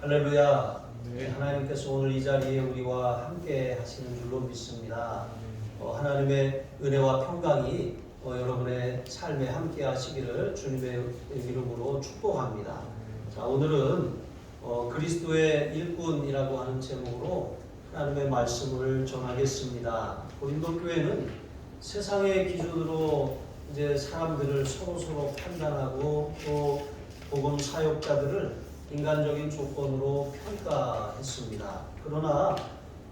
할렐루야. 하나님께서 오늘 이 자리에 우리와 함께 하시는 줄로 믿습니다. 하나님의 은혜와 평강이 여러분의 삶에 함께 하시기를 주님의 이름으로 축복합니다. 자, 오늘은 그리스도의 일꾼이라고 하는 제목으로 하나님의 말씀을 전하겠습니다. 고린도 교회는 세상의 기준으로 이제 사람들을 서로 판단하고 또 복음 사역자들을 인간적인 조건으로 평가했습니다. 그러나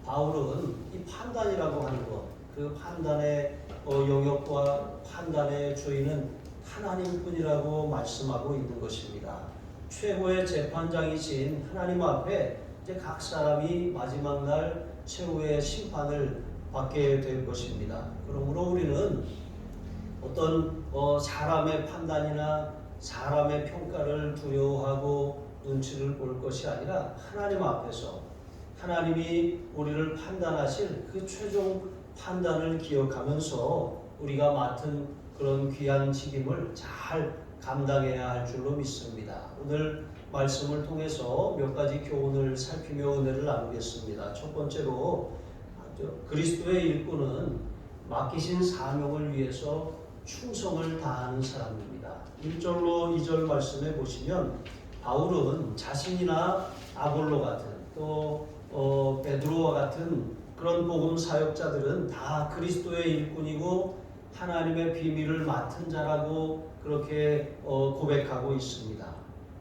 바울은 이 판단이라고 하는 것, 그 판단의 영역과 판단의 주인은 하나님뿐이라고 말씀하고 있는 것입니다. 최고의 재판장이신 하나님 앞에 이제 각 사람이 마지막 날 최후의 심판을 받게 될 것입니다. 그러므로 우리는 어떤 사람의 판단이나 사람의 평가를 두려워하고 눈치를 볼 것이 아니라 하나님 앞에서 하나님이 우리를 판단하실 그 최종 판단을 기억하면서 우리가 맡은 그런 귀한 책임을 잘 감당해야 할 줄로 믿습니다. 오늘 말씀을 통해서 몇 가지 교훈을 살피며 은혜를 나누겠습니다. 첫 번째로 그리스도의 일꾼은 맡기신 사명을 위해서 충성을 다하는 사람입니다. 1절로 2절 말씀에 보시면 바울은 자신이나 아볼로 같은 또 베드로와 같은 그런 복음 사역자들은 다 그리스도의 일꾼이고 하나님의 비밀을 맡은 자라고 그렇게 고백하고 있습니다.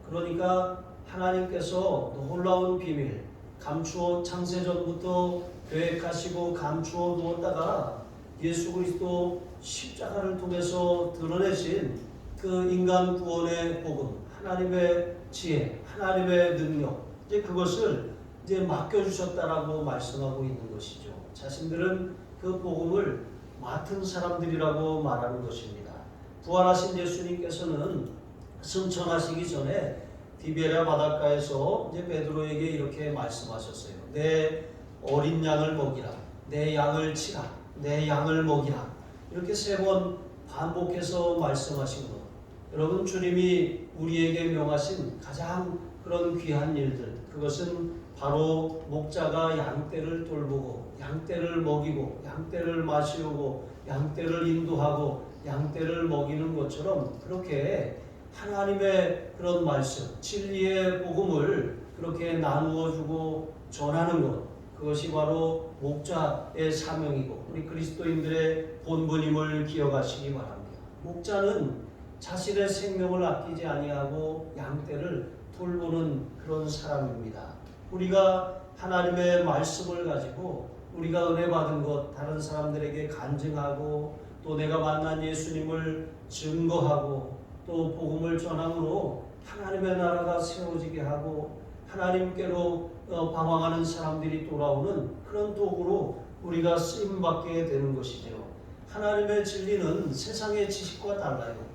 그러니까 하나님께서 놀라운 비밀 감추어 창세전부터 계획하시고 감추어 두었다가 예수 그리스도 십자가를 통해서 드러내신 그 인간 구원의 복음, 하나님의 지혜, 하나님의 능력, 이제 그것을 이제 맡겨주셨다라고 말씀하고 있는 것이죠. 자신들은 그 복음을 맡은 사람들이라고 말하는 것입니다. 부활하신 예수님께서는 승천하시기 전에 디베랴 바닷가에서 이제 베드로에게 이렇게 말씀하셨어요. 내 어린 양을 먹이라, 내 양을 치라, 내 양을 먹이라. 이렇게 3번 반복해서 말씀하신 것. 여러분, 주님이 우리에게 명하신 가장 그런 귀한 일들, 그것은 바로 목자가 양떼를 돌보고 양떼를 먹이고 양떼를 마시우고 양떼를 인도하고 양떼를 먹이는 것처럼 그렇게 하나님의 그런 말씀, 진리의 복음을 그렇게 나누어 주고 전하는 것, 그것이 바로 목자의 사명이고 우리 그리스도인들의 본분임을 기억하시기 바랍니다. 목자는 자신의 생명을 아끼지 아니하고 양떼를 돌보는 그런 사람입니다. 우리가 하나님의 말씀을 가지고 우리가 은혜 받은 것 다른 사람들에게 간증하고 또 내가 만난 예수님을 증거하고 또 복음을 전함으로 하나님의 나라가 세워지게 하고 하나님께로 방황하는 사람들이 돌아오는 그런 도구로 우리가 쓰임받게 되는 것이죠. 하나님의 진리는 세상의 지식과 달라요.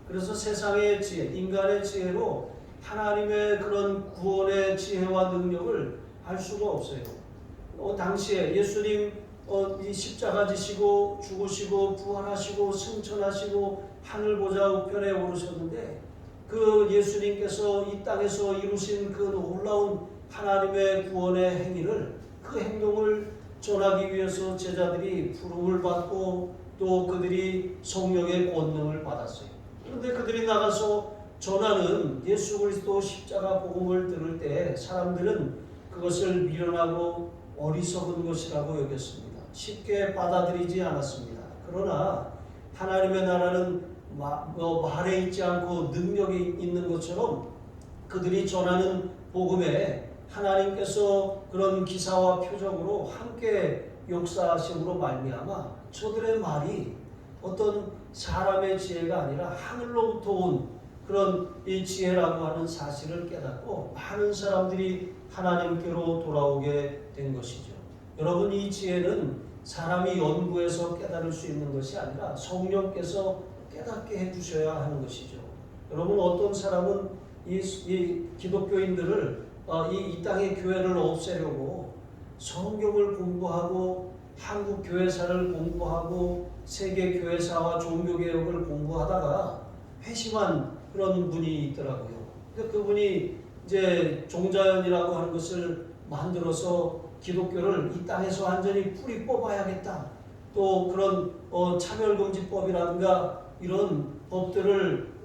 그래서 세상의 지혜, 인간의 지혜로 하나님의 그런 구원의 지혜와 능력을 알 수가 없어요. 당시에 예수님 이 십자가 지시고 죽으시고 부활하시고 승천하시고 하늘 보좌 우편에 오르셨는데 그 예수님께서 이 땅에서 이루신 그 놀라운 하나님의 구원의 행위를 그 행동을 전하기 위해서 제자들이 부름을 받고 또 그들이 성령의 권능을 받았어요. 그런데 그들이 나가서 전하는 예수 그리스도 십자가 복음을 들을 때 사람들은 그것을 미련하고 어리석은 것이라고 여겼습니다. 쉽게 받아들이지 않았습니다. 그러나 하나님의 나라는 말에 있지 않고 능력이 있는 것처럼 그들이 전하는 복음에 하나님께서 그런 기사와 표적으로 함께 역사하심으로 말미암아 저들의 말이 어떤 사람의 지혜가 아니라 하늘로부터 온 그런 이 지혜라고 하는 사실을 깨닫고 많은 사람들이 하나님께로 돌아오게 된 것이죠. 여러분, 이 지혜는 사람이 연구해서 깨달을 수 있는 것이 아니라 성령께서 깨닫게 해주셔야 하는 것이죠. 여러분, 어떤 사람은 이 기독교인들을 이 땅의 교회를 없애려고 성경을 공부하고 한국 교회사를 공부하고 세계 교회사와 종교개혁을 공부하다가 회심한 그런 분이 있더라고요. 근데 그분이 이제 종자연이라고 하는 것을 만들어서 기독교를 이 땅에서 완전히 뿌리 뽑아야겠다. 또 그런 차별금지법이라든가 이런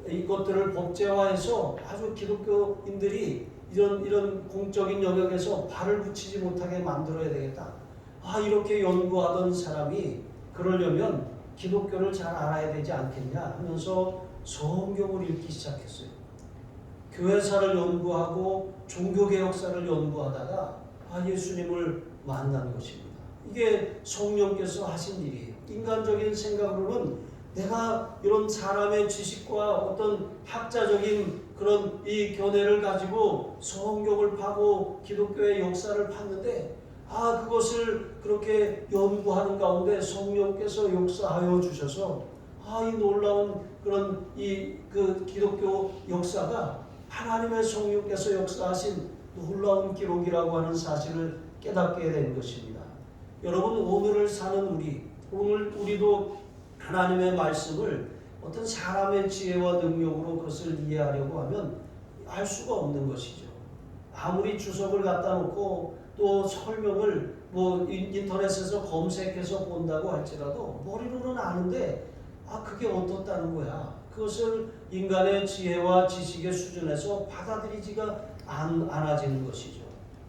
이것들을 법제화해서 아주 기독교인들이 이런 공적인 영역에서 발을 붙이지 못하게 만들어야 되겠다. 이렇게 연구하던 사람이 그러려면 기독교를 잘 알아야 되지 않겠냐 하면서 성경을 읽기 시작했어요. 교회사를 연구하고 종교개혁사를 연구하다가 예수님을 만난 것입니다. 이게 성령께서 하신 일이에요. 인간적인 생각으로는 내가 이런 사람의 지식과 어떤 학자적인 그런 이 견해를 가지고 성경을 파고 기독교의 역사를 팠는데 그것을 그렇게 연구하는 가운데 성령께서 역사하여 주셔서 이 놀라운 그런 그 기독교 역사가 하나님의 성령께서 역사하신 놀라운 기록이라고 하는 사실을 깨닫게 된 것입니다. 여러분, 오늘을 사는 우리도 하나님의 말씀을 어떤 사람의 지혜와 능력으로 그것을 이해하려고 하면 알 수가 없는 것이죠. 아무리 주석을 갖다 놓고 또 설명을 인터넷에서 검색해서 본다고 할지라도 머리로는 아는데 그게 어떻다는 거야. 그것을 인간의 지혜와 지식의 수준에서 받아들이지가 않아지는 것이죠.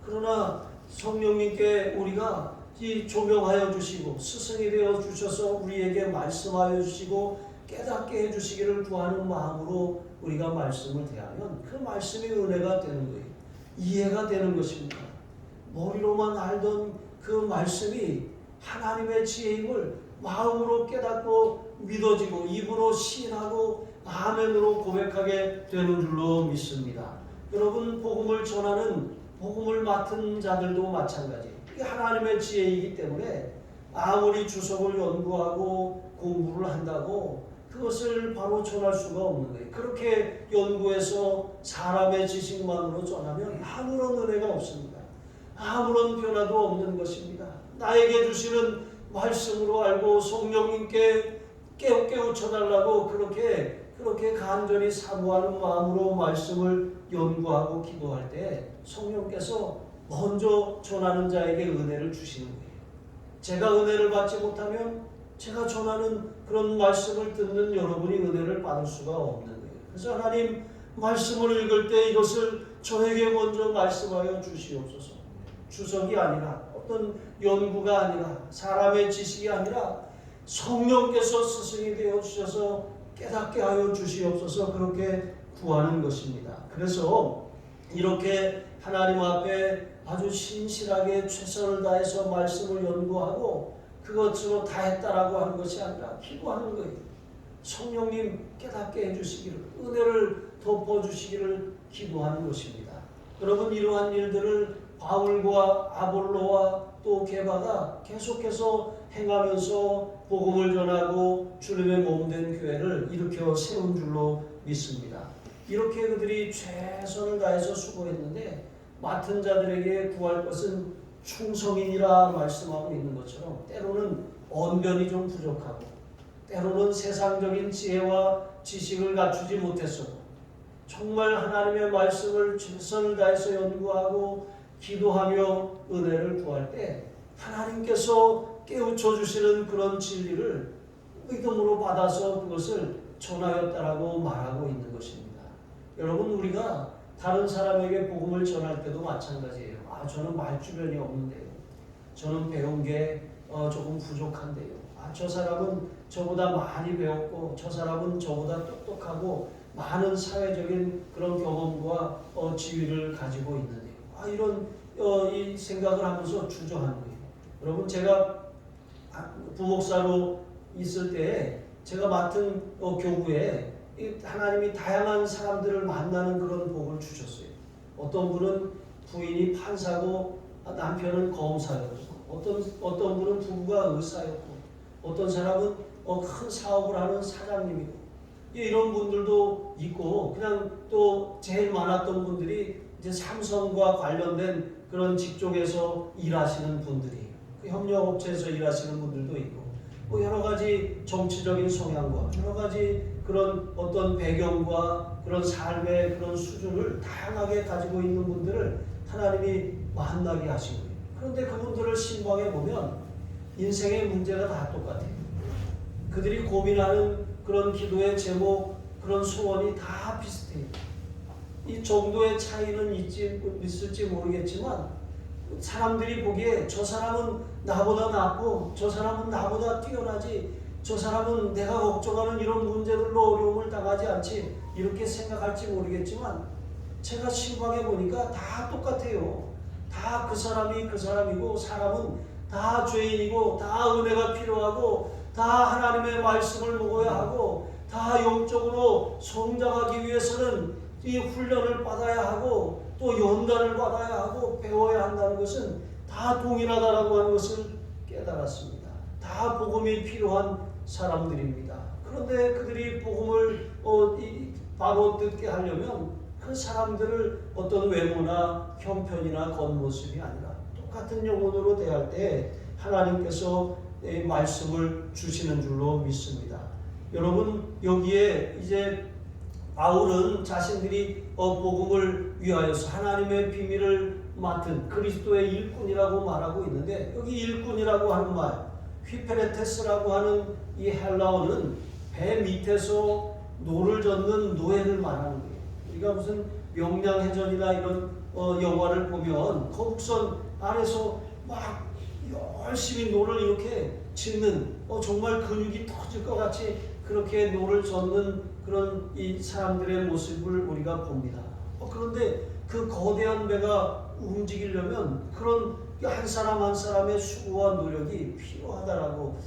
그러나 성령님께 우리가 조명하여 주시고 스승이 되어 주셔서 우리에게 말씀하여 주시고 깨닫게 해주시기를 구하는 마음으로 우리가 말씀을 대하면 그 말씀이 은혜가 되는 거예요. 이해가 되는 것입니다. 머리로만 알던 그 말씀이 하나님의 지혜임을 마음으로 깨닫고 믿어지고 입으로 시인하고 아멘으로 고백하게 되는 줄로 믿습니다. 여러분, 복음을 전하는 복음을 맡은 자들도 마찬가지예요. 이게 하나님의 지혜이기 때문에 아무리 주석을 연구하고 공부를 한다고 그것을 바로 전할 수가 없는 거예요. 그렇게 연구해서 사람의 지식만으로 전하면 아무런 은혜가 없습니다. 아무런 변화도 없는 것입니다. 나에게 주시는 말씀으로 알고 성령님께 깨우쳐달라고 그렇게 간절히 사모하는 마음으로 말씀을 연구하고 기도할 때 성령께서 먼저 전하는 자에게 은혜를 주시는 거예요. 제가 은혜를 받지 못하면 제가 전하는 그런 말씀을 듣는 여러분이 은혜를 받을 수가 없는 거예요. 그래서 하나님, 말씀을 읽을 때 이것을 저에게 먼저 말씀하여 주시옵소서. 주석이 아니라 어떤 연구가 아니라 사람의 지식이 아니라 성령께서 스승이 되어 주셔서 깨닫게 하여 주시옵소서, 그렇게 구하는 것입니다. 그래서 이렇게 하나님 앞에 아주 신실하게 최선을 다해서 말씀을 연구하고 그것으로 다 했다라고 하는 것이 아니라 기도하는 거예요. 성령님 깨닫게 해주시기를, 은혜를 덮어주시기를 기도하는 것입니다. 여러분, 이러한 일들을 바울과 아볼로와 또 게바가 계속해서 행하면서 복음을 전하고 주님의 몸된 교회를 일으켜 세운 줄로 믿습니다. 이렇게 그들이 최선을 다해서 수고했는데 맡은 자들에게 구할 것은 충성이니라 말씀하고 있는 것처럼 때로는 언변이 좀 부족하고 때로는 세상적인 지혜와 지식을 갖추지 못했어도 정말 하나님의 말씀을 최선을 다해서 연구하고 기도하며 은혜를 구할 때 하나님께서 깨우쳐 주시는 그런 진리를 믿음으로 받아서 그것을 전하였다라고 말하고 있는 것입니다. 여러분, 우리가 다른 사람에게 복음을 전할 때도 마찬가지예요. 저는 말주변이 없는데요. 저는 배운 게 조금 부족한데요. 저 사람은 저보다 많이 배웠고 저 사람은 저보다 똑똑하고 많은 사회적인 그런 경험과 지위를 가지고 있는데요. 이런 이 생각을 하면서 주저하는 거예요. 여러분, 제가 부목사로 있을 때 제가 맡은 교구에 하나님이 다양한 사람들을 만나는 그런 복을 주셨어요. 어떤 분은 부인이 판사고 남편은 검사였고 어떤 분은 부부가 의사였고 어떤 사람은 큰 사업을 하는 사장님이고 이런 분들도 있고 그냥 또 제일 많았던 분들이 이제 삼성과 관련된 그런 직종에서 일하시는 분들이 그 협력업체에서 일하시는 분들도 있고 여러 가지 정치적인 성향과 여러 가지 그런 어떤 배경과 그런 삶의 그런 수준을 다양하게 가지고 있는 분들을 하나님이 만나게 하신 거예요. 그런데 그분들을 신방에 보면 인생의 문제가 다 똑같아요. 그들이 고민하는 그런 기도의 제목, 그런 소원이 다 비슷해요. 이 정도의 차이는 있을지 모르겠지만 사람들이 보기에 저 사람은 나보다 낫고 저 사람은 나보다 뛰어나지, 저 사람은 내가 걱정하는 이런 문제들로 어려움을 당하지 않지, 이렇게 생각할지 모르겠지만 제가 신방에 보니까 다 똑같아요. 다 그 사람이 그 사람이고, 사람은 다 죄인이고, 다 은혜가 필요하고, 다 하나님의 말씀을 먹어야 하고, 다 영적으로 성장하기 위해서는 이 훈련을 받아야 하고, 또 연단을 받아야 하고, 배워야 한다는 것은 다 동일하다라고 하는 것을 깨달았습니다. 다 복음이 필요한 사람들입니다. 그런데 그들이 복음을 바로 듣게 하려면 그 사람들을 어떤 외모나 형편이나 겉모습이 아니라 똑같은 영혼으로 대할 때 하나님께서 말씀을 주시는 줄로 믿습니다. 여러분, 여기에 이제 바울은 자신들이 복음을 위하여서 하나님의 비밀을 맡은 그리스도의 일꾼이라고 말하고 있는데, 여기 일꾼이라고 하는 말, 휘페레테스라고 하는 이 헬라어는 배 밑에서 노를 젓는 노예를 말하는 거예요. 우리가 무슨 명량해전이나 이런 영화를 보면 거북선 아래서 막 열심히 노를 이렇게 젓는, 정말 근육이 터질 것 같이 그렇게 노를 젓는 그런 이 사람들의 모습을 우리가 봅니다. 그런데 그 거대한 배가 움직이려면 그런 한 사람 한 사람의 수고와 노력이 필요하다라고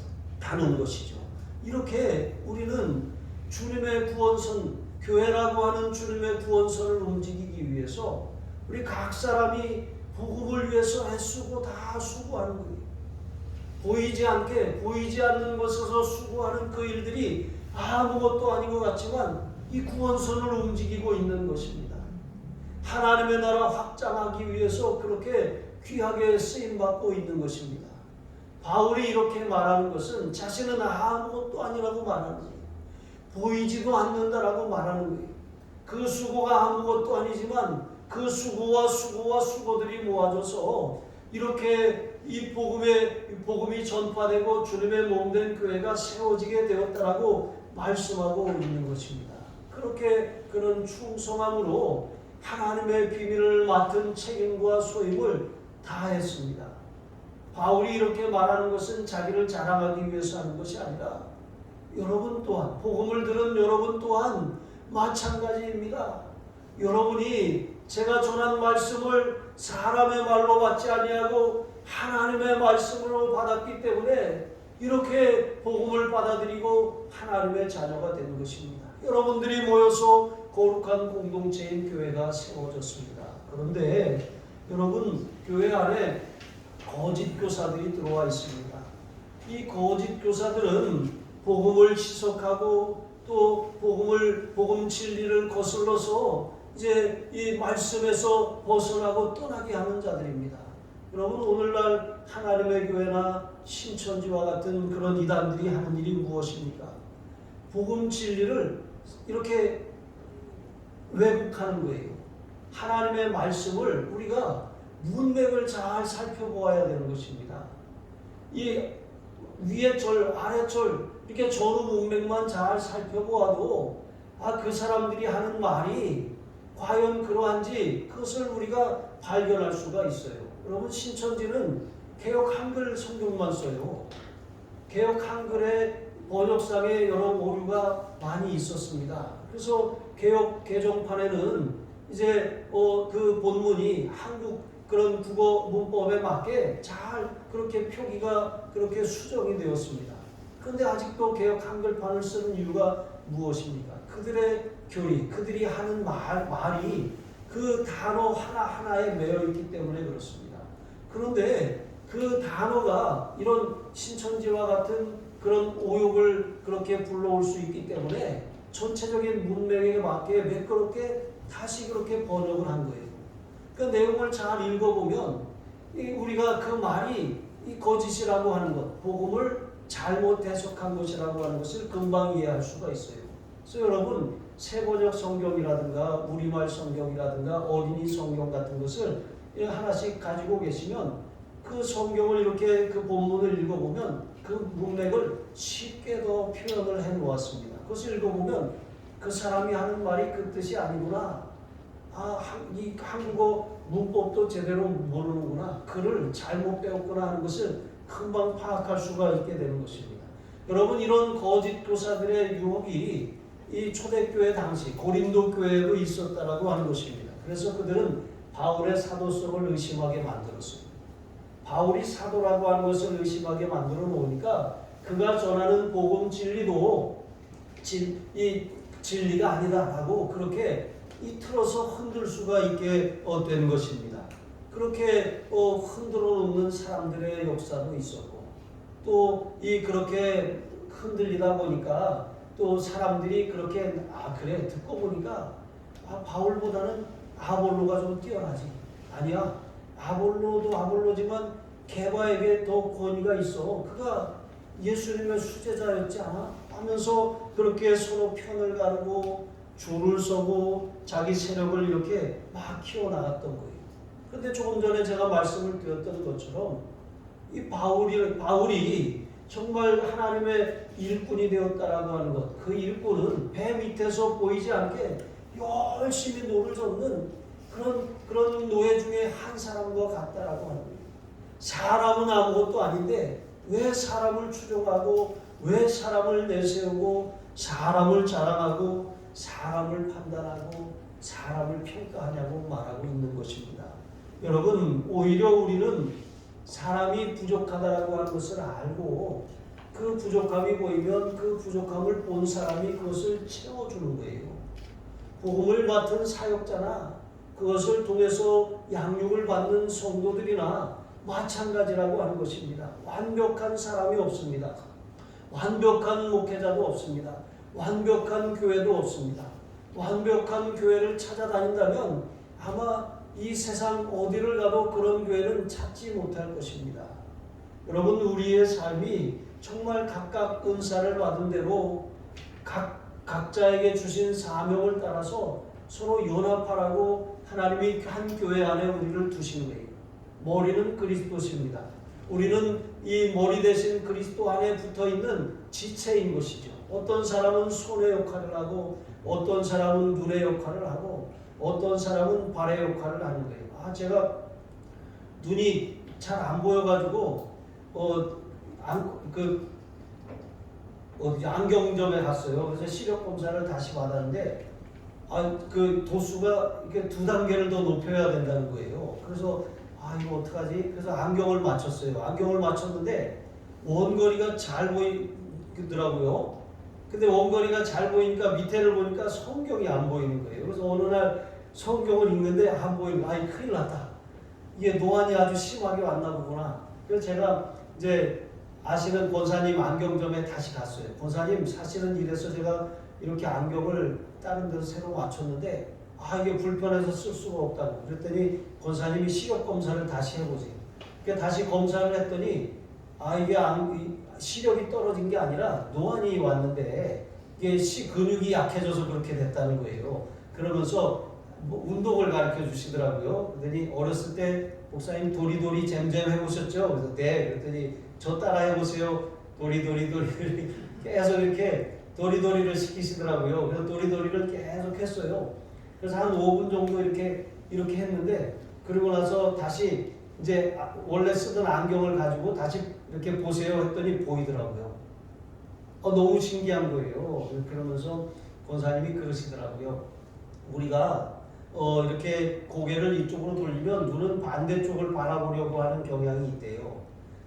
다는 것이죠. 이렇게 우리는 주님의 구원선, 교회라고 하는 주님의 구원선을 움직이기 위해서 우리 각 사람이 복음을 위해서 애쓰고 다 수고하는 거예요. 보이지 않게, 보이지 않는 것에서 수고하는 그 일들이 아무것도 아닌 것 같지만 이 구원선을 움직이고 있는 것입니다. 하나님의 나라 확장하기 위해서 그렇게 귀하게 쓰임받고 있는 것입니다. 바울이 이렇게 말하는 것은 자신은 아무것도 아니라고 말하는 거예요. 보이지도 않는다라고 말하는 거예요. 그 수고가 아무것도 아니지만 그 수고들이 모아져서 이렇게 이 복음이 전파되고 주님의 몸된 교회가 세워지게 되었다라고 말씀하고 있는 것입니다. 그렇게 그는 충성함으로 하나님의 비밀을 맡은 책임과 소임을 다했습니다. 바울이 이렇게 말하는 것은 자기를 자랑하기 위해서 하는 것이 아니라 여러분 또한, 복음을 들은 여러분 또한 마찬가지입니다. 여러분이 제가 전한 말씀을 사람의 말로 받지 아니하고 하나님의 말씀으로 받았기 때문에 이렇게 복음을 받아들이고 하나님의 자녀가 되는 것입니다. 여러분들이 모여서 거룩한 공동체인 교회가 세워졌습니다. 그런데 여러분, 교회 안에 거짓 교사들이 들어와 있습니다. 이 거짓 교사들은 복음을 지속하고 또 복음 진리를 거슬러서 이제 이 말씀에서 벗어나고 떠나게 하는 자들입니다. 여러분, 오늘날 하나님의 교회나 신천지와 같은 그런 이단들이 하는 일이 무엇입니까? 복음 진리를 이렇게 왜곡하는 거예요. 하나님의 말씀을 우리가 문맥을 잘 살펴보아야 되는 것입니다. 이 위의 절, 아래 절, 이렇게 전후 문맥만 잘 살펴보아도 그 사람들이 하는 말이 과연 그러한지 그것을 우리가 발견할 수가 있어요. 여러분, 신천지는 개역 한글 성경만 써요. 개역 한글의 번역상에 여러 오류가 많이 있었습니다. 그래서 개역 개정판에는 이제 그 본문이 한국 그런 국어 문법에 맞게 잘 그렇게 표기가 그렇게 수정이 되었습니다. 그런데 아직도 개역 한글판을 쓰는 이유가 무엇입니까? 그들의 교리, 그들이 하는 말이 그 단어 하나하나에 매여 있기 때문에 그렇습니다. 그런데 그 단어가 이런 신천지와 같은 그런 오욕을 그렇게 불러올 수 있기 때문에 전체적인 문맥에 맞게 매끄럽게 다시 그렇게 번역을 한 거예요. 그 내용을 잘 읽어보면 우리가 그 말이 이 거짓이라고 하는 것, 복음을 잘못 해석한 것이라고 하는 것을 금방 이해할 수가 있어요. 그래서 여러분 세번역 성경이라든가 우리말 성경이라든가 어린이 성경 같은 것을 하나씩 가지고 계시면 그 성경을 이렇게 그 본문을 읽어보면 그 문맥을 쉽게 더 표현을 해 놓았습니다. 그것을 읽어보면 그 사람이 하는 말이 그 뜻이 아니구나. 이 한국어 문법도 제대로 모르는구나. 글을 잘못 배웠구나 하는 것을 금방 파악할 수가 있게 되는 것입니다. 여러분 이런 거짓 교사들의 유혹이 이 초대교회 당시 고린도 교회에도 있었다라고 하는 것입니다. 그래서 그들은 바울의 사도성을 의심하게 만들었습니다. 바울이 사도라고 하는 것을 의심하게 만들어 놓으니까 그가 전하는 복음 진리도 이 진리가 아니다라고 그렇게 틀어서 흔들 수가 있게 된 것입니다. 그렇게 흔들어 놓는 사람들의 역사도 있었고 또 그렇게 흔들리다 보니까 또 사람들이 그렇게 그래 듣고 보니까 바울보다는 아볼로가 좀 뛰어나지. 아니야. 아볼로도 아볼로지만 게바에게 더 권위가 있어. 그가 예수님의 수제자였지 않아? 하면서 그렇게 서로 편을 가르고 줄을 서고 자기 세력을 이렇게 막 키워나갔던 거예요. 그런데 조금 전에 제가 말씀을 드렸던 것처럼 이 바울이 정말 하나님의 일꾼이 되었다라고 하는 것, 그 일꾼은 배 밑에서 보이지 않게 열심히 노를 젓는 그런 노예 중에 한 사람과 같다라고 하는 거예요. 사람은 아무것도 아닌데 왜 사람을 추종하고 왜 사람을 내세우고 사람을 자랑하고 사람을 판단하고 사람을 평가하냐고 말하고 있는 것입니다. 여러분 오히려 우리는 사람이 부족하다라고 하는 것을 알고 그 부족함이 보이면 그 부족함을 본 사람이 그것을 채워주는 거예요. 복음을 맡은 사역자나 그것을 통해서 양육을 받는 성도들이나 마찬가지라고 하는 것입니다. 완벽한 사람이 없습니다. 완벽한 목회자도 없습니다. 완벽한 교회도 없습니다. 완벽한 교회를 찾아다닌다면 아마 이 세상 어디를 가도 그런 교회는 찾지 못할 것입니다. 여러분 우리의 삶이 정말 각각 은사를 받은 대로 각자에게 주신 사명을 따라서 서로 연합하라고 하나님이 한 교회 안에 우리를 두신 거예요. 머리는 그리스도십니다. 우리는 이 머리 대신 그리스도 안에 붙어있는 지체인 것이죠. 어떤 사람은 손의 역할을 하고 어떤 사람은 눈의 역할을 하고 어떤 사람은 발의 역할을 하는 거예요. 제가 눈이 잘 안 보여가지고 안경점에 갔어요. 그래서 시력 검사를 다시 받았는데 그 도수가 이렇게 2단계를 더 높여야 된다는 거예요. 그래서 이거 어떡하지? 그래서 안경을 맞췄어요. 안경을 맞췄는데 원거리가 잘 보이더라고요. 근데 원거리가 잘 보이니까 밑에를 보니까 성경이 안 보이는 거예요. 그래서 어느 날 성경을 읽는데 안 보이는 거예요. 큰일 났다. 이게 노안이 아주 심하게 왔나 보구나. 그래서 제가 이제 아시는 권사님 안경점에 다시 갔어요. 권사님 사실은 이래서 제가 이렇게 안경을 다른 데서 새로 맞췄는데 이게 불편해서 쓸 수가 없다고. 그랬더니 권사님이 시력 검사를 다시 해보세요. 그러니까 다시 검사를 했더니 이게 시력이 떨어진 게 아니라 노안이 왔는데 이게 근육이 약해져서 그렇게 됐다는 거예요. 그러면서 운동을 가르쳐 주시더라고요. 그랬더니 어렸을 때 목사님 도리도리 잼잼 해보셨죠? 그래서 네. 그랬더니 저 따라 해보세요. 도리도리 계속 이렇게 도리도리를 시키시더라고요. 그래서 도리도리를 계속 했어요. 그래서 한 5분 정도 이렇게 했는데 그러고 나서 다시 이제 원래 쓰던 안경을 가지고 다시 이렇게 보세요 했더니 보이더라고요. 너무 신기한 거예요. 그러면서 권사님이 그러시더라고요. 우리가 이렇게 고개를 이쪽으로 돌리면 눈은 반대쪽을 바라보려고 하는 경향이 있대요.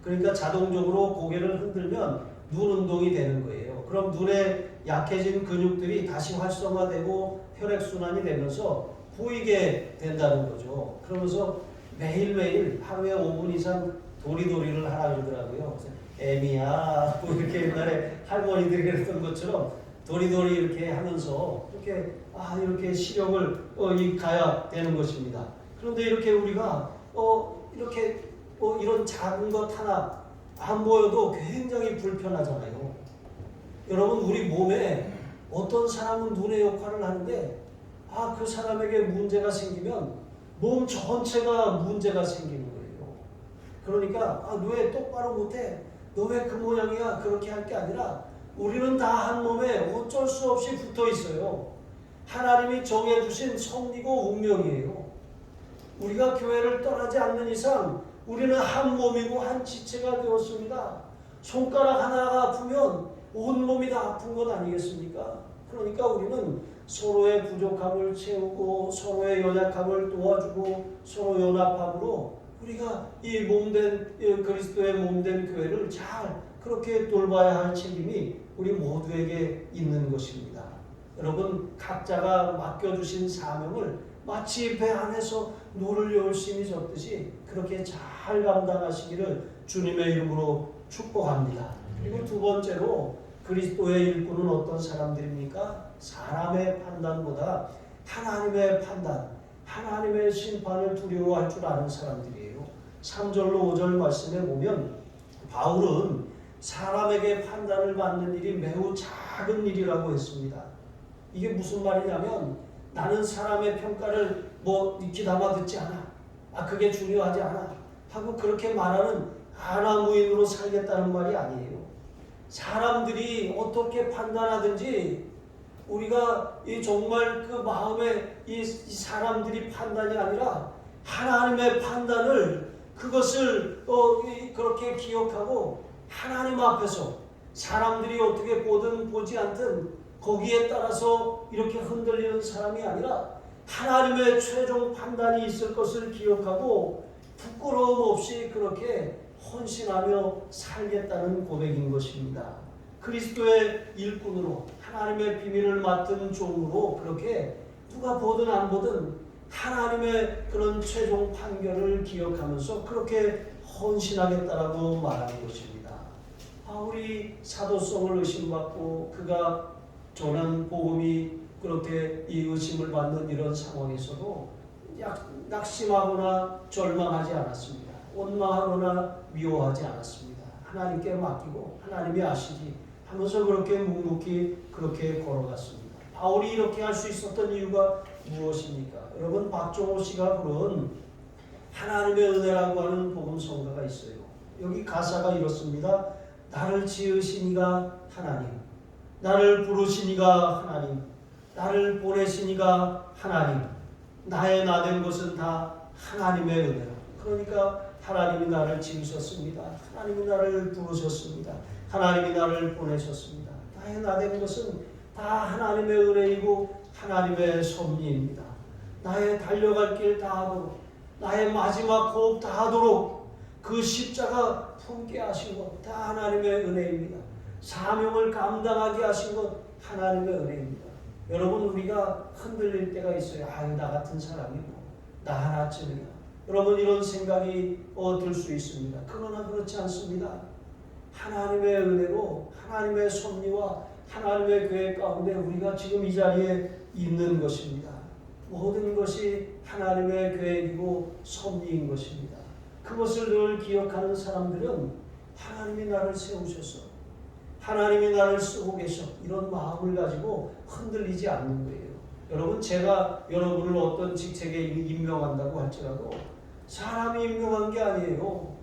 그러니까 자동적으로 고개를 흔들면 눈 운동이 되는 거예요. 그럼 눈에 약해진 근육들이 다시 활성화되고 혈액순환이 되면서 보이게 된다는 거죠. 그러면서 매일매일 하루에 5분 이상 도리도리를 하라 그러더라고요. 애미야 이렇게 옛날에 할머니들이 그랬던 것처럼 도리도리 이렇게 하면서 이렇게 시력을 가야 되는 것입니다. 그런데 이렇게 우리가 이런 작은 것 하나 안 보여도 굉장히 불편하잖아요. 여러분 우리 몸에 어떤 사람은 눈의 역할을 하는데 그 사람에게 문제가 생기면 몸 전체가 문제가 생기는 거예요. 그러니까 왜 똑바로 못해? 너 왜 그 모양이야? 그렇게 할 게 아니라 우리는 다 한 몸에 어쩔 수 없이 붙어 있어요. 하나님이 정해주신 섭리고 운명이에요. 우리가 교회를 떠나지 않는 이상 우리는 한 몸이고 한 지체가 되었습니다. 손가락 하나가 아프면 온몸이 다 아픈 것 아니겠습니까? 그러니까 우리는 서로의 부족함을 채우고 서로의 연약함을 도와주고 서로 연합함으로 우리가 이 몸된 그리스도의 몸된 교회를 잘 그렇게 돌봐야 할 책임이 우리 모두에게 있는 것입니다. 여러분 각자가 맡겨주신 사명을 마치 배 안에서 노를 열심히 젓듯이 그렇게 잘 감당하시기를 주님의 이름으로 축복합니다. 그리고 두 번째로 그리스도의 일꾼은 어떤 사람들입니까? 사람의 판단보다 하나님의 판단, 하나님의 심판을 두려워할 줄 아는 사람들이에요. 3절로 5절 말씀에 보면 바울은 사람에게 판단을 받는 일이 매우 작은 일이라고 했습니다. 이게 무슨 말이냐면 나는 사람의 평가를 귀담아 듣지 않아. 그게 중요하지 않아. 하고 그렇게 말하는 아나무인으로 살겠다는 말이 아니에요. 사람들이 어떻게 판단하든지 우리가 정말 그 마음에 이 사람들이 판단이 아니라 하나님의 판단을 그것을 그렇게 기억하고 하나님 앞에서 사람들이 어떻게 보든 보지 않든 거기에 따라서 이렇게 흔들리는 사람이 아니라 하나님의 최종 판단이 있을 것을 기억하고 부끄러움 없이 그렇게 헌신하며 살겠다는 고백인 것입니다. 그리스도의 일꾼으로 하나님의 비밀을 맡은 종으로 그렇게 누가 보든 안 보든 하나님의 그런 최종 판결을 기억하면서 그렇게 헌신하겠다라고 말하는 것입니다. 바울이 사도성을 의심받고 그가 전한 복음이 그렇게 이 의심을 받는 이런 상황에서도 낙심하거나 절망하지 않았습니다. 원망하거나 미워하지 않았습니다. 하나님께 맡기고 하나님이 아시지 하면서 그렇게 묵묵히 그렇게 걸어갔습니다. 바울이 이렇게 할 수 있었던 이유가 무엇입니까? 여러분 박종호 씨가 부른 하나님의 은혜라고 하는 복음성가가 있어요. 여기 가사가 이렇습니다. 나를 지으신 이가 하나님, 나를 부르신 이가 하나님, 나를 보내신 이가 하나님, 나의 나된 것은 다 하나님의 은혜라. 그러니까 하나님이 나를 지으셨습니다. 하나님이 나를 부르셨습니다. 하나님이 나를 보내셨습니다. 나의 나된 것은 다 하나님의 은혜이고 하나님의 섭리입니다. 나의 달려갈 길 다하도록 나의 마지막 호흡 다하도록 그 십자가 품게 하신 것 다 하나님의 은혜입니다. 사명을 감당하게 하신 것 하나님의 은혜입니다. 여러분 우리가 흔들릴 때가 있어요. 나 같은 사람이 나 하나쯤이야. 여러분 이런 생각이 들 수 있습니다. 그러나 그렇지 않습니다. 하나님의 은혜로 하나님의 섭리와 하나님의 계획 가운데 우리가 지금 이 자리에 있는 것입니다. 모든 것이 하나님의 계획이고 섭리인 것입니다. 그것을 늘 기억하는 사람들은 하나님이 나를 세우셔서 하나님이 나를 쓰고 계셔 이런 마음을 가지고 흔들리지 않는 거예요. 여러분 제가 여러분을 어떤 직책에 임명한다고 할지라도 사람이 임명한 게 아니에요.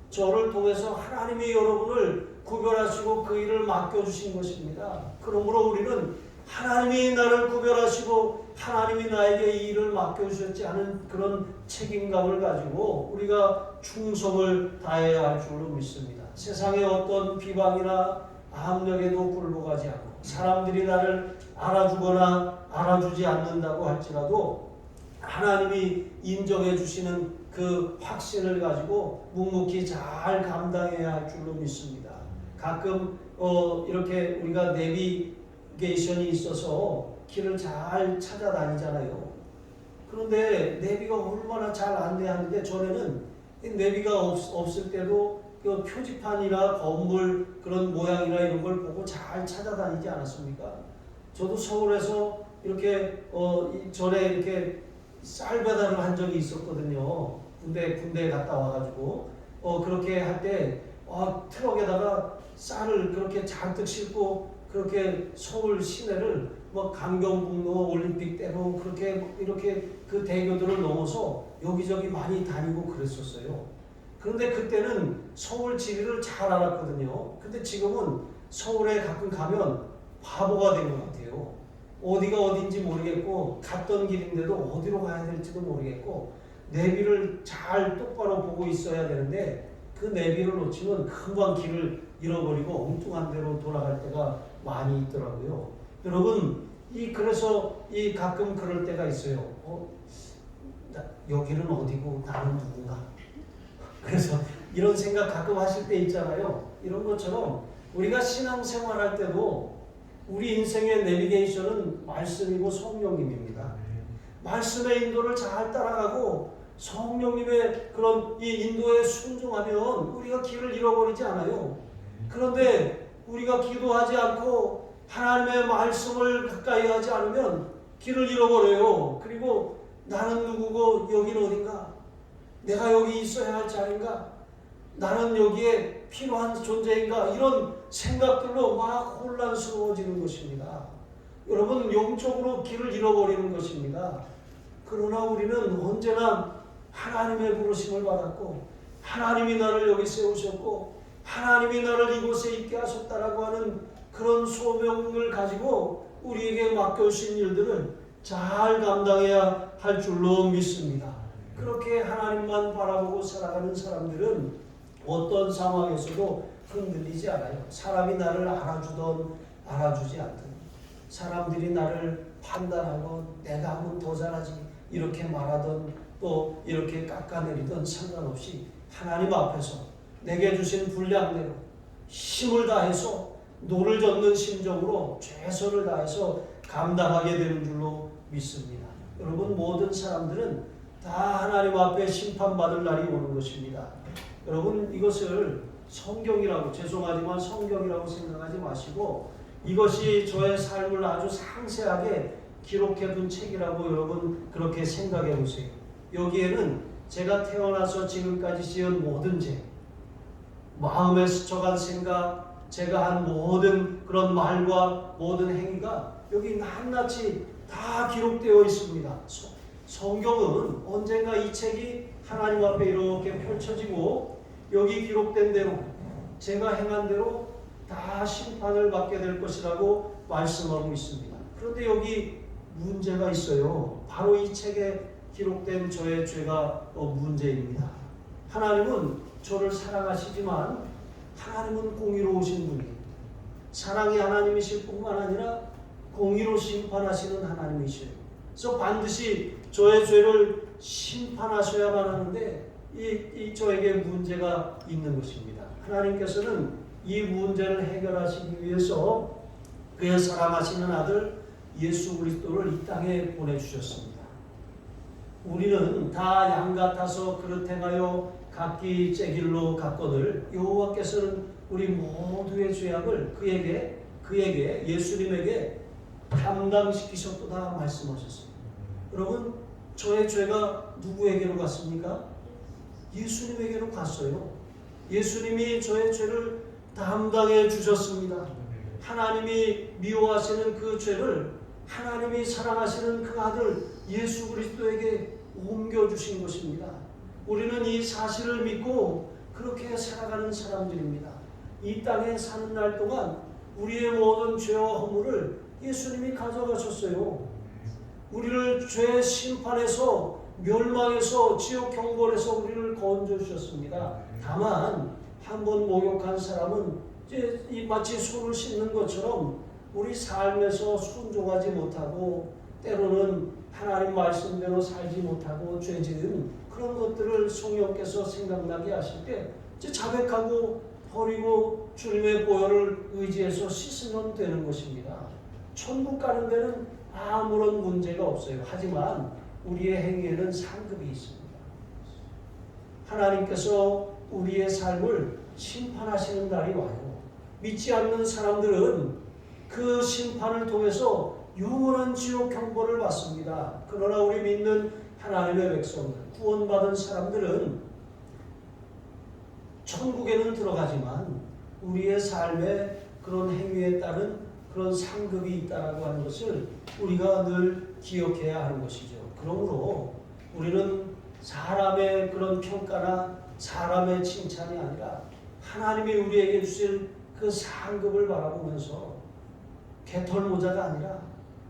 저를 통해서 하나님이 여러분을 구별하시고 그 일을 맡겨주신 것입니다. 그러므로 우리는 하나님이 나를 구별하시고 하나님이 나에게 이 일을 맡겨주셨지 않은 그런 책임감을 가지고 우리가 충성을 다해야 할 줄로 믿습니다. 세상의 어떤 비방이나 압력에도 굴복하지 않고 사람들이 나를 알아주거나 알아주지 않는다고 할지라도 하나님이 인정해 주시는 그 확신을 가지고 묵묵히 잘 감당해야 할 줄로 믿습니다. 가끔 이렇게 우리가 내비게이션이 있어서 길을 잘 찾아다니잖아요. 그런데 내비가 얼마나 잘 안내하는데 전에는 내비가 없을 때도 그 표지판이나 건물 그런 모양이나 이런 걸 보고 잘 찾아다니지 않았습니까? 저도 서울에서 이렇게 전에 이렇게 쌀 배달을 한 적이 있었거든요. 군대에 갔다 와가지고 그렇게 할 때 트럭에다가 쌀을 그렇게 잔뜩 싣고 그렇게 서울 시내를 뭐 강경북로 올림픽대로 그렇게 이렇게 그 대교들을 넘어서 여기저기 많이 다니고 그랬었어요. 그런데 그때는 서울 지리를 잘 알았거든요. 근데 지금은 서울에 가끔 가면 바보가 된 것 같아요. 어디가 어딘지 모르겠고 갔던 길인데도 어디로 가야 될지도 모르겠고 내비를 잘 똑바로 보고 있어야 되는데 그 내비를 놓치면 금방 길을 잃어버리고 엉뚱한 데로 돌아갈 때가 많이 있더라고요. 여러분, 그래서 가끔 그럴 때가 있어요. 여기는 어디고 나는 누군가? 그래서 이런 생각 가끔 하실 때 있잖아요. 이런 것처럼 우리가 신앙생활 할 때도 우리 인생의 내비게이션은 말씀이고 성령님입니다. 말씀의 인도를 잘 따라가고 성령님의 그런 이 인도에 순종하면 우리가 길을 잃어버리지 않아요. 그런데 우리가 기도하지 않고 하나님의 말씀을 가까이 하지 않으면 길을 잃어버려요. 그리고 나는 누구고 여기는 어딘가? 내가 여기 있어야 할 자리인가? 나는 여기에 필요한 존재인가? 이런 생각들로 막 혼란스러워지는 것입니다. 여러분, 영적으로 길을 잃어버리는 것입니다. 그러나 우리는 언제나 하나님의 부르심을 받았고 하나님이 나를 여기 세우셨고 하나님이 나를 이곳에 있게 하셨다라고 하는 그런 소명을 가지고 우리에게 맡겨주신 일들을 잘 감당해야 할 줄로 믿습니다. 그렇게 하나님만 바라보고 살아가는 사람들은 어떤 상황에서도 흔들리지 않아요. 사람이 나를 알아주던 알아주지 않던, 사람들이 나를 판단하건 내가 하면 더 잘하지 이렇게 말하던 또 이렇게 깎아내리던 상관없이 하나님 앞에서 내게 주신 분량대로 힘을 다해서 노를 젓는 심정으로 최선을 다해서 감당하게 되는 줄로 믿습니다. 여러분, 모든 사람들은 다 하나님 앞에 심판받을 날이 오는 것입니다. 여러분, 이것을 성경이라고, 죄송하지만 성경이라고 생각하지 마시고 이것이 저의 삶을 아주 상세하게 기록해둔 책이라고 여러분 그렇게 생각해 보세요. 여기에는 제가 태어나서 지금까지 지은 모든 죄, 마음에 스쳐간 생각, 제가 한 모든 그런 말과 모든 행위가 여기 낱낱이 다 기록되어 있습니다. 성경은 언젠가 이 책이 하나님 앞에 이렇게 펼쳐지고 여기 기록된 대로 제가 행한 대로 다 심판을 받게 될 것이라고 말씀하고 있습니다. 그런데 여기 문제가 있어요. 바로 이 책에 기록된 저의 죄가 문제입니다. 하나님은 저를 사랑하시지만 하나님은 공의로우신 분이에요. 사랑이 하나님이실 뿐만 아니라 공의로 심판하시는 하나님이셔요. 그래서 반드시 저의 죄를 심판하셔야만 하는데 이 저에게 문제가 있는 것입니다. 하나님께서는 이 문제를 해결하시기 위해서 그의 사랑하시는 아들 예수 그리스도를 이 땅에 보내주셨습니다. 우리는 다 양 같아서 그릇 행하여 각기 째길로 갔거늘 여호와께서는 우리 모두의 죄악을 그에게 예수님에게 감당시키셨도다 말씀하셨습니다. 여러분, 저의 죄가 누구에게로 갔습니까? 예수님에게로 갔어요. 예수님이 저의 죄를 담당해 주셨습니다. 하나님이 미워하시는 그 죄를 하나님이 사랑하시는 그 아들 예수 그리스도에게 옮겨주신 것입니다. 우리는 이 사실을 믿고 그렇게 살아가는 사람들입니다. 이 땅에 사는 날 동안 우리의 모든 죄와 허물을 예수님이 가져가셨어요. 우리를 죄의 심판에서 멸망에서 지옥 경벌에서 우리를 건져주셨습니다. 다만 한번 목욕한 사람은 이제 마치 손을 씻는 것처럼 우리 삶에서 순종하지 못하고 때로는 하나님 말씀대로 살지 못하고 죄 지은 그런 것들을 성령께서 생각나게 하실 때 이제 자백하고 버리고 주님의 보혈을 의지해서 씻으면 되는 것입니다. 천국 가는 데는 아무런 문제가 없어요. 하지만 우리의 행위에는 상급이 있습니다. 하나님께서 우리의 삶을 심판하시는 날이 와요. 믿지 않는 사람들은 그 심판을 통해서 영원한 지옥 형벌을 받습니다. 그러나 우리 믿는 하나님의 백성들, 구원받은 사람들은 천국에는 들어가지만 우리의 삶의 그런 행위에 따른 그런 상급이 있다라고 하는 것을 우리가 늘 기억해야 하는 것이죠. 그러므로 우리는 사람의 그런 평가나 사람의 칭찬이 아니라 하나님이 우리에게 주실 그 상급을 바라보면서 개털 모자가 아니라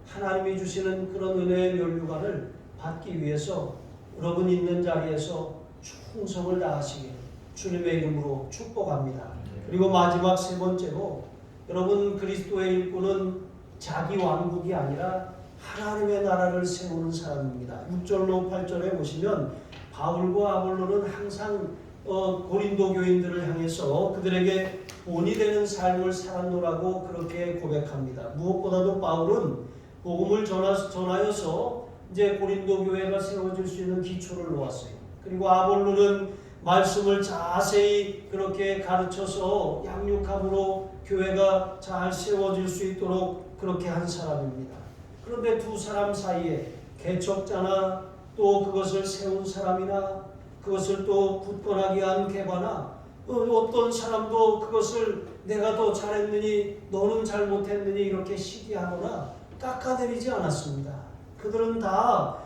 하나님이 주시는 그런 은혜의 면류관을 받기 위해서 여러분 있는 자리에서 충성을 다하시길 주님의 이름으로 축복합니다. 그리고 마지막 세 번째로 여러분 그리스도의 일꾼은 자기 왕국이 아니라 하나님의 나라를 세우는 사람입니다. 6절로 8절에 보시면 바울과 아볼로는 항상 고린도 교인들을 향해서 그들에게 본이 되는 삶을 살았노라고 그렇게 고백합니다. 무엇보다도 바울은 복음을 전하여서 이제 고린도 교회가 세워질 수 있는 기초를 놓았어요. 그리고 아볼로는 말씀을 자세히 그렇게 가르쳐서 양육함으로 교회가 잘 세워질 수 있도록 그렇게 한 사람입니다. 그런데 두 사람 사이에 개척자나 또 그것을 세운 사람이나 그것을 또 굳건하게 한 개바나 어떤 사람도 그것을 내가 더 잘했느니 너는 잘못했느니 이렇게 시기하거나 깎아내리지 않았습니다. 그들은 다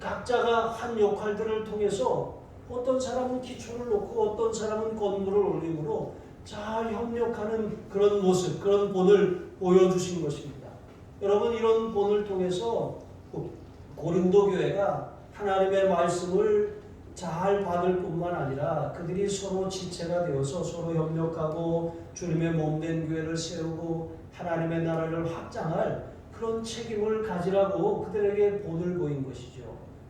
각자가 한 역할들을 통해서 어떤 사람은 기초를 놓고 어떤 사람은 건물을 올림으로 잘 협력하는 그런 모습, 그런 본을 보여주신 것입니다. 여러분 이런 본을 통해서 고린도 교회가 하나님의 말씀을 잘 받을 뿐만 아니라 그들이 서로 지체가 되어서 서로 협력하고 주님의 몸된 교회를 세우고 하나님의 나라를 확장할 그런 책임을 가지라고 그들에게 본을 보인 것이죠.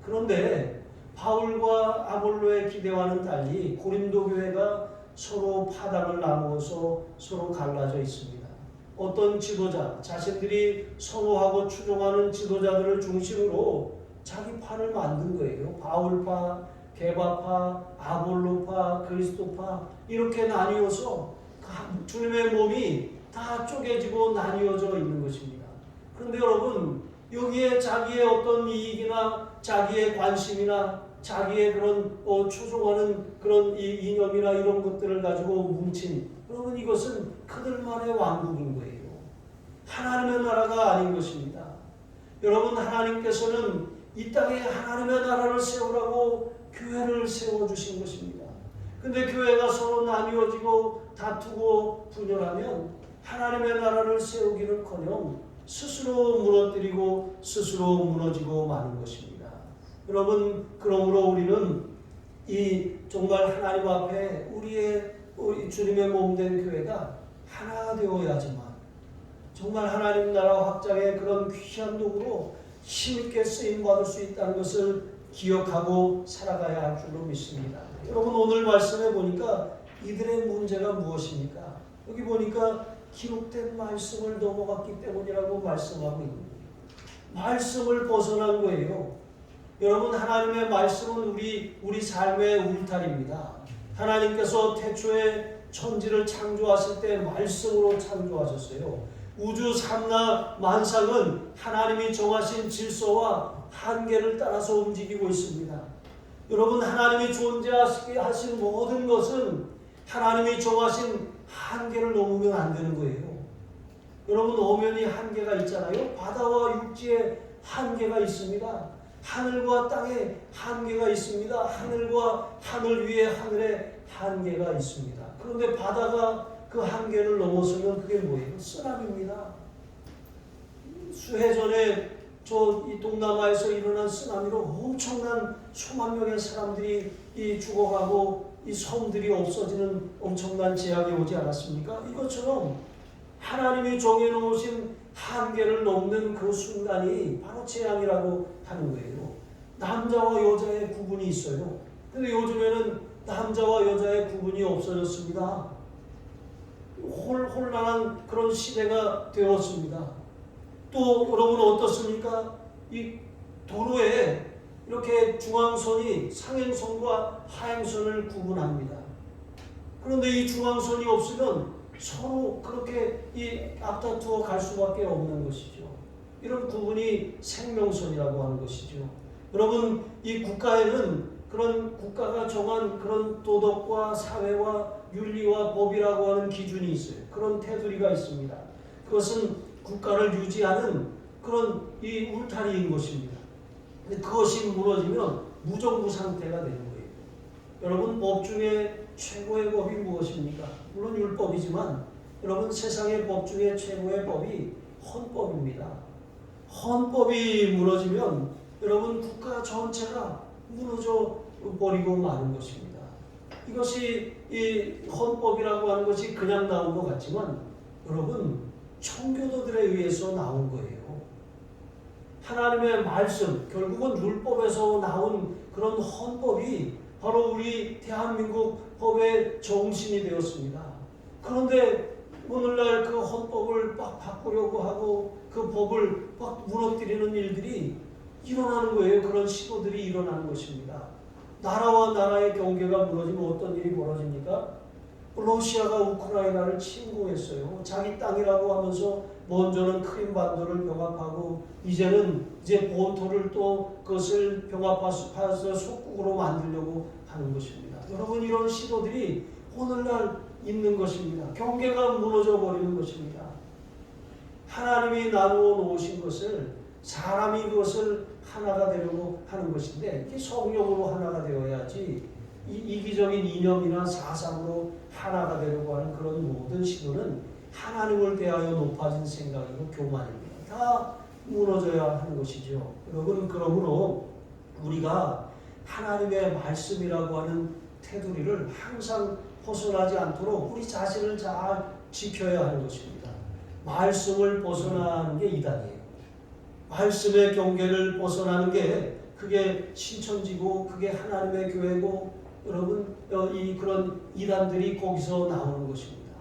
그런데 바울과 아볼로의 기대와는 달리 고린도 교회가 서로 파당을 나누어서 서로 갈라져 있습니다. 어떤 지도자, 자신들이 선호하고 추종하는 지도자들을 중심으로 자기 파를 만든 거예요. 바울파, 게바파, 아볼로파, 그리스도파 이렇게 나뉘어서 주님의 몸이 다 쪼개지고 나뉘어져 있는 것입니다. 그런데 여러분 여기에 자기의 어떤 이익이나 자기의 관심이나 자기의 그런 추종하는 그런 이념이나 이런 것들을 가지고 뭉친 여러분 이것은 그들만의 왕국인 거예요. 하나님의 나라가 아닌 것입니다. 여러분 하나님께서는 이 땅에 하나님의 나라를 세우라고 교회를 세워주신 것입니다. 근데 교회가 서로 나뉘어지고 다투고 분열하면 하나님의 나라를 세우기는커녕 스스로 무너뜨리고 스스로 무너지고 마는 것입니다. 여러분 그러므로 우리는 이 정말 하나님 앞에 우리 주님의 몸된 교회가 하나 되어야지만 정말 하나님 나라 확장의 그런 귀한 도구로 힘있게 쓰임받을 수 있다는 것을 기억하고 살아가야 할 줄로 믿습니다. 여러분 오늘 말씀해 보니까 이들의 문제가 무엇입니까? 여기 보니까 기록된 말씀을 넘어갔기 때문이라고 말씀하고 있는 거예요. 말씀을 벗어난 거예요. 여러분 하나님의 말씀은 우리 삶의 울타리입니다. 하나님께서 태초에 천지를 창조하실 때 말씀으로 창조하셨어요. 우주 삼라 만상은 하나님이 정하신 질서와 한계를 따라서 움직이고 있습니다. 여러분 하나님이 존재하시게 하신 모든 것은 하나님이 정하신 한계를 넘으면 안 되는 거예요. 여러분 엄연히 한계가 있잖아요. 바다와 육지에 한계가 있습니다. 하늘과 땅에 한계가 있습니다. 하늘과 하늘 위에 하늘에 한계가 있습니다. 그런데 바다가 그 한계를 넘어서면 그게 뭐예요? 쓰나미입니다. 수해 전에 이 동남아에서 일어난 쓰나미로 엄청난 수만 명의 사람들이 죽어가고 이 섬들이 없어지는 엄청난 재앙이 오지 않았습니까? 이것처럼 하나님이 정해놓으신 한계를 넘는 그 순간이 바로 재앙이라고 하는 거예요. 남자와 여자의 구분이 있어요. 근데 요즘에는 남자와 여자의 구분이 없어졌습니다. 혼란한 그런 시대가 되었습니다. 또 여러분 어떻습니까? 이 도로에 이렇게 중앙선이 상행선과 하행선을 구분합니다. 그런데 이 중앙선이 없으면 서로 그렇게 앞다투어 갈 수밖에 없는 것이죠. 이런 구분이 생명선이라고 하는 것이죠. 여러분 이 국가에는 그런 국가가 정한 그런 도덕과 사회와 윤리와 법이라고 하는 기준이 있어요. 그런 테두리가 있습니다. 그것은 국가를 유지하는 그런 이 울타리인 것입니다. 근데 그것이 무너지면 무정부 상태가 되는 거예요. 여러분, 법 중에 최고의 법이 무엇입니까? 물론 율법이지만 여러분, 세상의 법 중에 최고의 법이 헌법입니다. 헌법이 무너지면 여러분, 국가 전체가 무너져 버리고 마는 것입니다. 이것이 이 헌법이라고 하는 것이 그냥 나온 것 같지만 여러분, 청교도들에 의해서 나온 거예요. 하나님의 말씀, 결국은 율법에서 나온 그런 헌법이 바로 우리 대한민국 법의 정신이 되었습니다. 그런데 오늘날 그 헌법을 막 바꾸려고 하고 그 법을 막 무너뜨리는 일들이 일어나는 거예요. 그런 시도들이 일어나는 것입니다. 나라와 나라의 경계가 무너지면 어떤 일이 벌어집니까? 러시아가 우크라이나를 침공했어요. 자기 땅이라고 하면서 먼저는 크림반도를 병합하고 이제는 본토를 또 그것을 병합해서 속국으로 만들려고 하는 것입니다. 여러분, 이런 시도들이 오늘날 있는 것입니다. 경계가 무너져 버리는 것입니다. 하나님이 나누어 놓으신 것을 사람이 그것을 하나가 되려고 하는 것인데 이게 성령으로 하나가 되어야지 이기적인 이념이나 사상으로 하나가 되려고 하는 그런 모든 시도는 하나님을 대하여 높아진 생각이고 교만입니다. 다 무너져야 하는 것이죠. 여러분, 그러므로 우리가 하나님의 말씀이라고 하는 테두리를 항상 벗어나지 않도록 우리 자신을 잘 지켜야 하는 것입니다. 말씀을 벗어나는 게 이단이에요. 말씀의 경계를 벗어나는 게 그게 신천지고 그게 하나님의 교회고 여러분, 그런 이단들이 거기서 나오는 것입니다.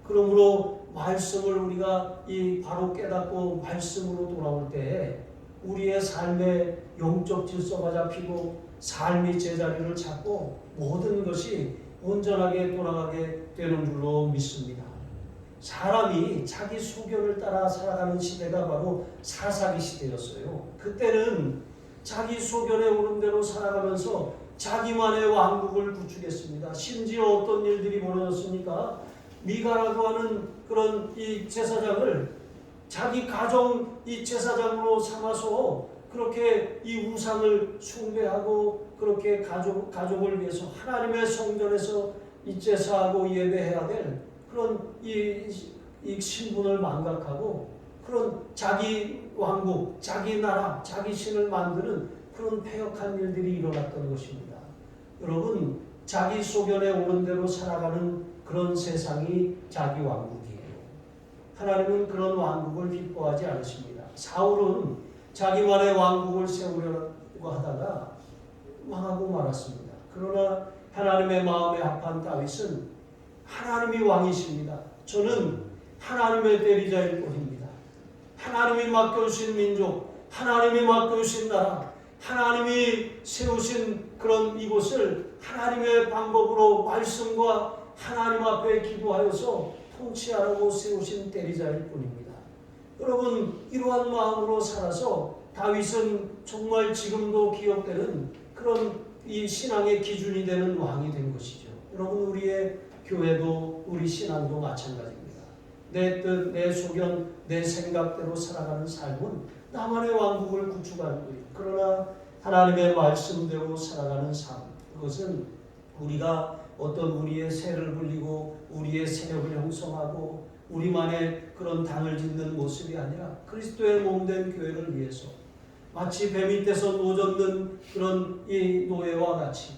그러므로 말씀을 우리가 바로 깨닫고 말씀으로 돌아올 때 우리의 삶의 영적 질서가 잡히고 삶이 제자리를 찾고 모든 것이 온전하게 돌아가게 되는 줄로 믿습니다. 사람이 자기 소견을 따라 살아가는 시대가 바로 사사기 시대였어요. 그때는 자기 소견에 오른 대로 살아가면서 자기만의 왕국을 구축했습니다. 심지어 어떤 일들이 벌어졌습니까? 미가라고 하는 그런 이 제사장을 자기 가정 이 제사장으로 삼아서 그렇게 이 우상을 숭배하고 그렇게 가족을 위해서 하나님의 성전에서 이 제사하고 예배해야 될 그런 이 신분을 망각하고 그런 자기 왕국, 자기 나라, 자기 신을 만드는 그런 패역한 일들이 일어났던 것입니다. 여러분, 자기 소견에 오른 대로 살아가는 그런 세상이 자기 왕국이에요. 하나님은 그런 왕국을 기뻐하지 않으십니다. 사울은 자기만의 왕국을 세우려고 하다가 망하고 말았습니다. 그러나 하나님의 마음에 합한 다윗은 하나님이 왕이십니다. 저는 하나님의 대리자일 뿐입니다. 하나님이 맡겨주신 민족, 하나님이 맡겨주신 나라, 하나님이 세우신 그런 이곳을 하나님의 방법으로 말씀과 하나님 앞에 기도하여서 통치하라고 세우신 대리자일 뿐입니다. 여러분, 이러한 마음으로 살아서 다윗은 정말 지금도 기억되는 그런 이 신앙의 기준이 되는 왕이 된 것이죠. 여러분, 우리의 교회도 우리 신앙도 마찬가지입니다. 내 뜻, 내 소견, 내 생각대로 살아가는 삶은 나만의 왕국을 구축하는 거예요. 그러나 하나님의 말씀대로 살아가는 삶, 그것은 우리가 어떤 우리의 세를 불리고 우리의 세력을 형성하고 우리만의 그런 당을 짓는 모습이 아니라 그리스도의 몸된 교회를 위해서 마치 배 밑에서 노젓는 그런 이 노예와 같이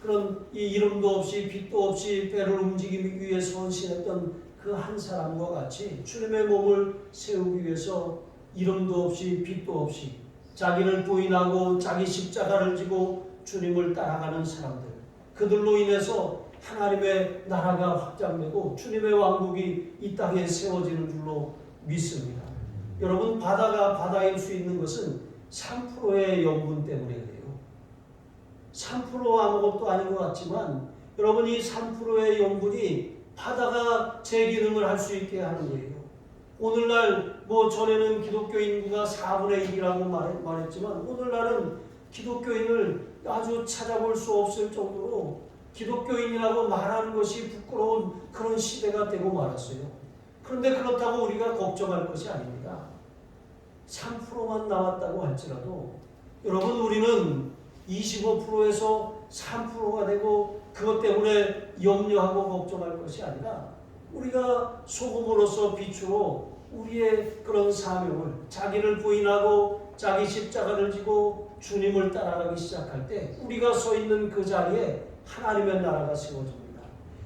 그런 이 이름도 없이 빛도 없이 배를 움직이기 위해서 헌신했던 그 한 사람과 같이 주님의 몸을 세우기 위해서 이름도 없이 빛도 없이 자기를 부인하고 자기 십자가를 지고 주님을 따라가는 사람들, 그들로 인해서 하나님의 나라가 확장되고 주님의 왕국이 이 땅에 세워지는 줄로 믿습니다. 여러분, 바다가 바다일 수 있는 것은 3%의 염분 때문에 그래요. 3% 아무것도 아닌 것 같지만 여러분, 이 3%의 염분이 바다가 제 기능을 할 수 있게 하는 거예요. 오늘날 전에는 기독교 인구가 4분의 1이라고 말했지만 오늘날은 기독교인을 아주 찾아볼 수 없을 정도로 기독교인이라고 말하는 것이 부끄러운 그런 시대가 되고 말았어요. 그런데 그렇다고 우리가 걱정할 것이 아닙니다. 3%만 나왔다고 할지라도 여러분, 우리는 25%에서 3%가 되고 그것 때문에 염려하고 걱정할 것이 아니라 우리가 소금으로서 빛으로 우리의 그런 사명을, 자기를 부인하고 자기 십자가를 지고 주님을 따라가기 시작할 때 우리가 서 있는 그 자리에 하나님의 나라가 세워집니다.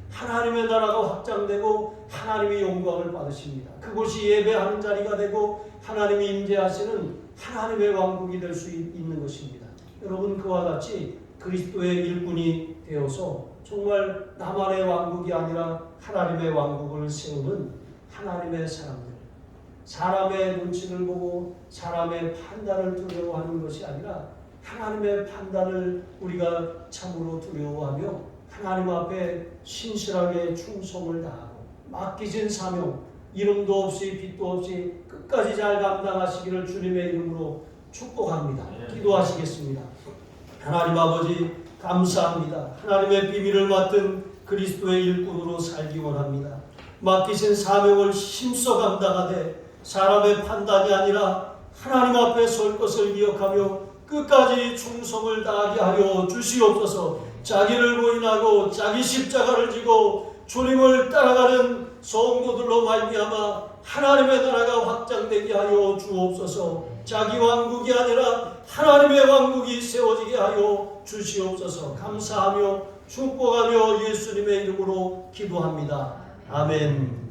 하나님의 나라가 확장되고 하나님의 영광을 받으십니다. 그곳이 예배하는 자리가 되고 하나님이 임재하시는 하나님의 왕국이 될 수 있는 것입니다. 여러분, 그와 같이 그리스도의 일꾼이 되어서 정말 나만의 왕국이 아니라 하나님의 왕국을 세우는 하나님의 사람들, 사람의 눈치를 보고 사람의 판단을 두려워하는 것이 아니라 하나님의 판단을 우리가 참으로 두려워하며 하나님 앞에 신실하게 충성을 다하고 맡기신 사명, 이름도 없이 빛도 없이 끝까지 잘 감당하시기를 주님의 이름으로 축복합니다. 기도하시겠습니다. 하나님 아버지, 감사합니다. 하나님의 비밀을 맡은 그리스도의 일꾼으로 살기 원합니다. 맡기신 사명을 힘써 감당하되 사람의 판단이 아니라 하나님 앞에 설 것을 기억하며 끝까지 충성을 다하게 하여 주시옵소서. 자기를 부인하고 자기 십자가를 지고 주님을 따라가는 성도들로 말미암아 하나님의 나라가 확장되게 하여 주옵소서. 자기 왕국이 아니라 하나님의 왕국이 세워지게 하여 주시옵소서. 감사하며 축복하며 예수님의 이름으로 기도합니다. 아멘.